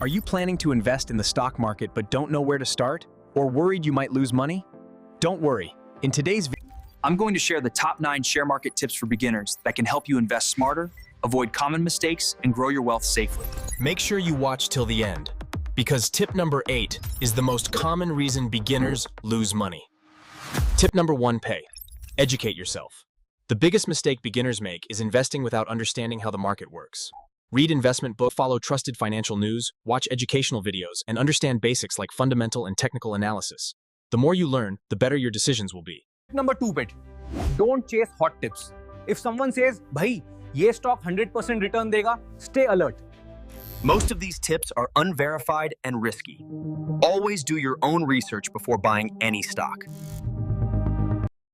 Are you planning to invest in the stock market but don't know where to start? Or worried you might lose money? Don't worry. In today's video, I'm going to share the top 9 share market tips for beginners that can help you invest smarter, avoid common mistakes, and grow your wealth safely. Make sure you watch till the end, because tip number 8 is the most common reason beginners lose money. Tip number 1, pay. Educate yourself. The biggest mistake beginners make is investing without understanding how the market works. Read investment books, follow trusted financial news, watch educational videos, and understand basics like fundamental and technical analysis. The more you learn, the better your decisions will be. Number 2 bit. Don't chase hot tips. If someone says, "Bhai, ye stock 100% return dega," stay alert. Most of these tips are unverified and risky. Always do your own research before buying any stock.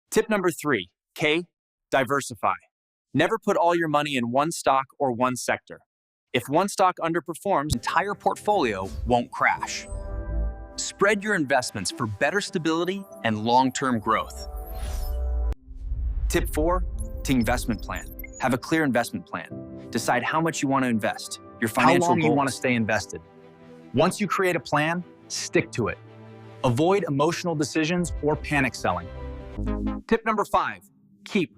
Tip number 3, K, diversify. Never put all your money in one stock or one sector. If one stock underperforms, the entire portfolio won't crash. Spread your investments for better stability and long-term growth. Tip 4, to investment plan. Have a clear investment plan. Decide how much you want to invest, your financial How long goals. you want to stay invested. Once you create a plan, stick to it. Avoid emotional decisions or panic selling. Tip number 5, keep.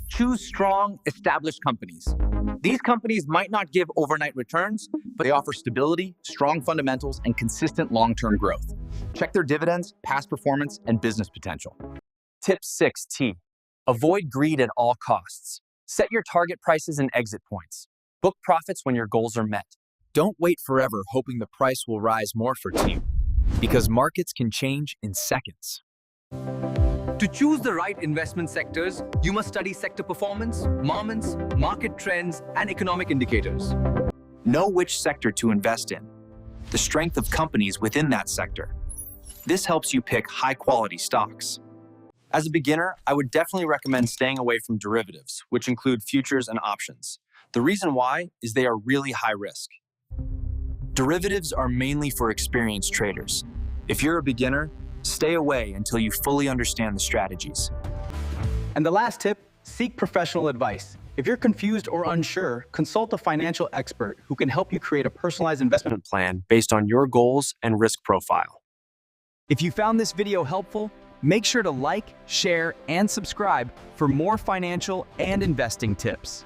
Choose strong, established companies. These companies might not give overnight returns, but they offer stability, strong fundamentals, and consistent long-term growth. Check their dividends, past performance, and business potential. Tip 6T, avoid greed at all costs. Set your target prices and exit points. Book profits when your goals are met. Don't wait forever hoping the price will rise more for you, because markets can change in seconds. To choose the right investment sectors, you must study sector performance, moments, market trends, and economic indicators. Know which sector to invest in, the strength of companies within that sector. This helps you pick high-quality stocks. As a beginner, I would definitely recommend staying away from derivatives, which include futures and options. The reason why is they are really high risk. Derivatives are mainly for experienced traders. If you're a beginner, stay away until you fully understand the strategies. And the last tip, seek professional advice. If you're confused or unsure, consult a financial expert who can help you create a personalized investment Plan based on your goals and risk profile. if you found this video helpful, make sure to like, share, and subscribe for more financial and investing tips.